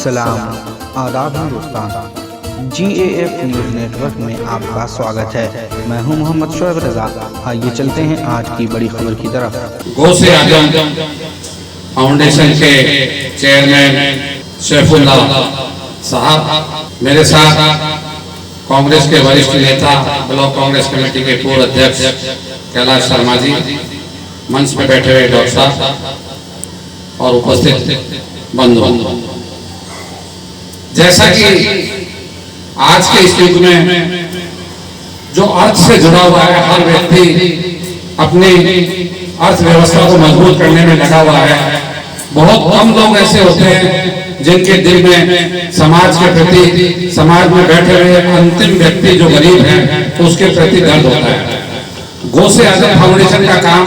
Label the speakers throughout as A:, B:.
A: सलाम आदाब Hindustan GAF news network में आपका स्वागत है। मैं हूं मोहम्मद शोएब रजा। आइए चलते हैं आज की बड़ी खबर की तरफ।
B: गौसे आजम फाउंडेशन के चेयरमैन सैफुल्लाह साहब, मेरे साथ कांग्रेस के वरिष्ठ नेता ब्लॉक कांग्रेस कमेटी के पूर्व अध्यक्ष कैलाश शर्मा जी, मंच में बैठे हुए डॉक्टर साहब और उपस्थित बंधु। जैसा कि आज के इस युग में जो अर्थ से जुड़ा हुआ है, हर व्यक्ति अपनी अर्थव्यवस्था को मजबूत करने में लगा हुआ है। बहुत कम लोग ऐसे होते हैं जिनके दिल में समाज के प्रति, समाज में बैठे हुए अंतिम व्यक्ति जो गरीब है उसके प्रति दर्द होता है। गौसे आजम फाउंडेशन का काम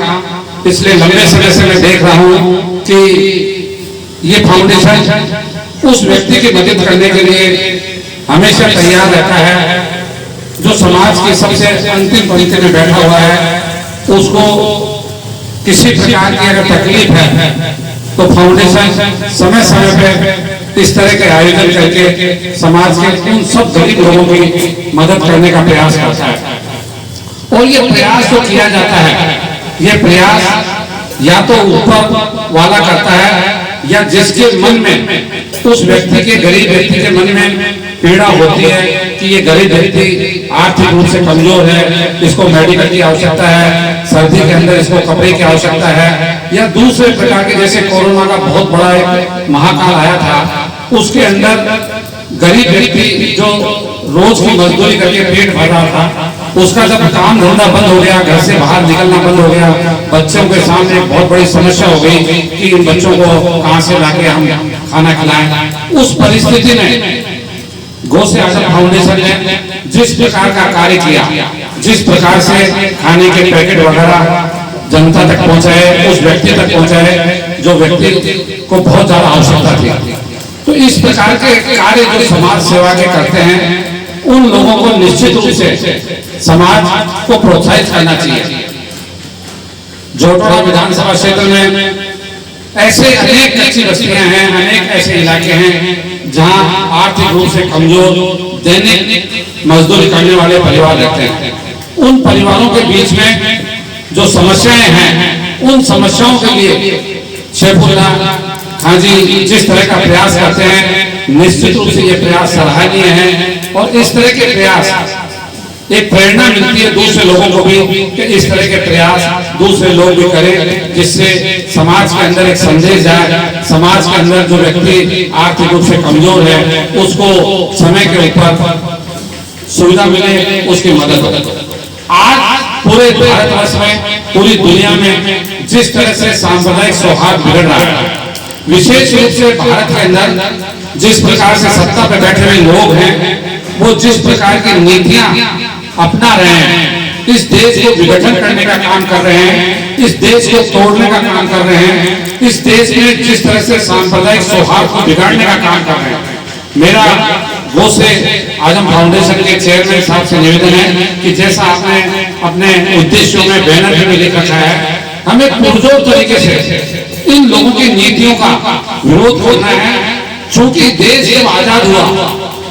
B: पिछले लंबे समय से मैं देख रहा हूं कि ये फाउंडेशन उस व्यक्ति की मदद करने के लिए हमेशा तैयार रहता है जो समाज की सबसे अंतिम पंक्ति में बैठा हुआ है। उसको किसी प्रकार की अगर तकलीफ है तो फाउंडेशन समय समय पे इस तरह के आयोजन करके समाज के उन सब गरीब लोगों की मदद करने का प्रयास करता है। और ये प्रयास जो किया जाता है, ये प्रयास या तो ऊपर वाला करता है या जिसके मन में, उस व्यक्ति के, गरीब व्यक्ति के मन में पीड़ा होती है कि ये गरीब व्यक्ति आर्थिक रूप से कमजोर है, इसको मेडिकल की आवश्यकता है, सर्दी के अंदर इसको कपड़े की आवश्यकता है, या दूसरे प्रकार के, जैसे कोरोना का बहुत बड़ा एक महाकाल आया था, उसके अंदर गरीब व्यक्ति जो रोज की मजदूरी करके पेट भर रहा था, उसका जब काम धंधा बंद हो गया, घर से बाहर निकलना बंद हो गया, बच्चों के सामने बहुत बड़ी समस्या हो गई कि इन बच्चों को कहां से लाके हम खाना खिलाएं। उस परिस्थिति में गौसे आजम फाउंडेशन ने जिस प्रकार का कार्य किया, जिस प्रकार से खाने के पैकेट वगैरह जनता तक पहुंचाए, उस व्यक्ति तक पहुंचाए जो व्यक्ति को बहुत ज्यादा आवश्यकता थी, तो इस प्रकार के कार्य जो समाज सेवा के करते हैं, उन लोगों को निश्चित रूप से समाज को प्रोत्साहित करना चाहिए। जोटोड़ा विधानसभा क्षेत्र में ऐसे अनेक कच्ची बस्तियां हैं, अनेक ऐसे इलाके हैं जहां आर्थिक रूप से कमजोर, दैनिक मजदूरी करने वाले परिवार रहते हैं। उन परिवारों के बीच में जो समस्याएं हैं, उन समस्याओं के लिए सैफुल्लाह खां जी जिस तरह का प्रयास करते हैं, निश्चित रूप से ये प्रयास सराहनीय है। और इस तरह के प्रयास एक प्रेरणा मिलती है दूसरे लोगों को भी कि इस तरह के प्रयास दूसरे लोग भी करें, जिससे समाज के अंदर एक संदेश जाए, समाज के अंदर जो व्यक्ति आर्थिक रूप से कमजोर है उसको समय के ऊपर सुविधा मिले, उसकी मदद हो। आज पूरे भारतवर्ष में, पूरी दुनिया में जिस तरह से सांप्रदायिक सौहार्द बिगड़ रहा है, विशेष रूप से भारत के अंदर जिस प्रकार से सत्ता पर बैठे हुए लोग हैं, वो जिस प्रकार की नीतियां अपना रहे हैं, इस देश को विघटन करने का काम कर रहे हैं, इस देश को तोड़ने का काम कर रहे हैं, इस देश में जिस तरह से सांप्रदायिक सौहार्द को बिगाड़ने का काम कर रहे हैं। मेरा गौसे आजम फाउंडेशन के चेयरमैन साहब से निवेदन है कि जैसा आपने अपने उद्देश्यों में बैनर में लिख रखा है, हमें पुरजोर तरीके से इन लोगों की नीतियों का विरोध करना है। चूंकि देश जब आजाद हुआ,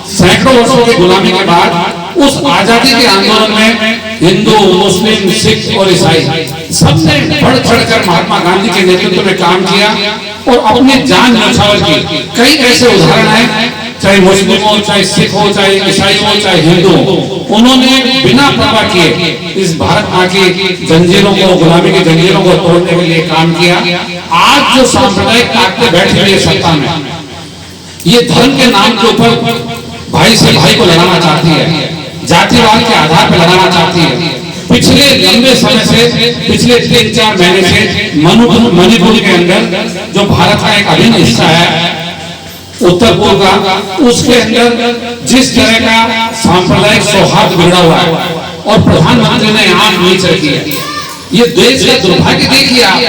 B: सैकड़ों वर्षों की गुलामी के बाद, उस आजादी के आंदोलन में हिंदू, मुस्लिम, सिख और ईसाई सबने बढ़ चढ़कर महात्मा गांधी के नेतृत्व में काम किया और अपनी जान न्यौछावर की। कई ऐसे उदाहरण हैं, चाहे मुस्लिम हो, चाहे सिख हो, चाहे ईसाई हो, चाहे हिंदू हो, उन्होंने बिना परवाह किए इस भारत मां की जंजीरों को, गुलामी की जंजीरों को तोड़ने के लिए काम किया। आज जो सांप्रदायिक ताकतें बैठी हुई है सत्ता में, ये धर्म के नाम के ऊपर भाई से भाई को लड़ाना चाहती है, जातिवाद के आधार पर लड़ाना चाहती है। पिछले लंबे समय से, पिछले 3-4 महीने से मणिपुर के अंदर जो भारत का एक अभिन्न हिस्सा है, उत्तर पूर्व का, उसके अंदर जिस तरह का सांप्रदायिक सौहार्द बिगड़ा हुआ है और प्रधानमंत्री ने आंख नीच रखी है। ये देश का दुर्भाग्य देखिए आप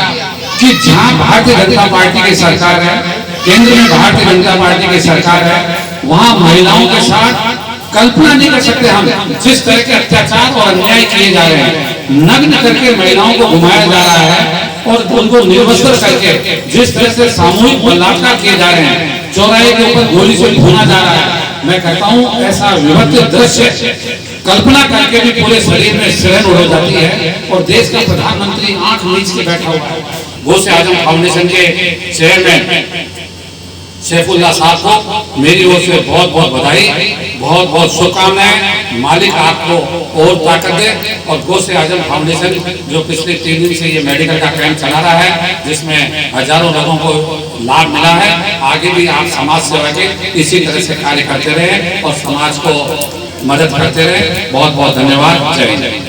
B: कि जहां भारतीय जनता पार्टी की सरकार है, केंद्र में भारतीय जनता पार्टी की सरकार है, वहां महिलाओं के साथ कल्पना नहीं कर सकते हम जिस तरह के अत्याचार और अन्याय किए जा रहे हैं। नग्न करके महिलाओं को घुमाया जा रहा है, और उनको निर्वस्त्र करके जिस तरह से सामूहिक बलात्कार किए जा रहे हैं, चौराहे के ऊपर गोली से भूना जा रहा है, मैं कहता हूं ऐसा विभत्स दृश्य कल्पना करके भी पूरे शरीर में सिरहन उड़ जाती है। और देश का प्रधानमंत्री आंख मीच के बैठा हुआ है। गौसे आजम फाउंडेशन के चेयरमैन सैफुल्लाह साहब को मेरी ओर से बहुत बहुत बधाई, बहुत बहुत शुभकामनाएं। मालिक आपको और ताकत दे। और गौसे आजम फाउंडेशन जो पिछले 3 दिन से ये मेडिकल का कैंप चला रहा है, जिसमें हजारों लोगों को लाभ मिला है, आगे भी आप समाज सेवा के इसी तरह से कार्य करते रहे और समाज को मदद करते रहे। बहुत बहुत धन्यवाद। जय हिंद।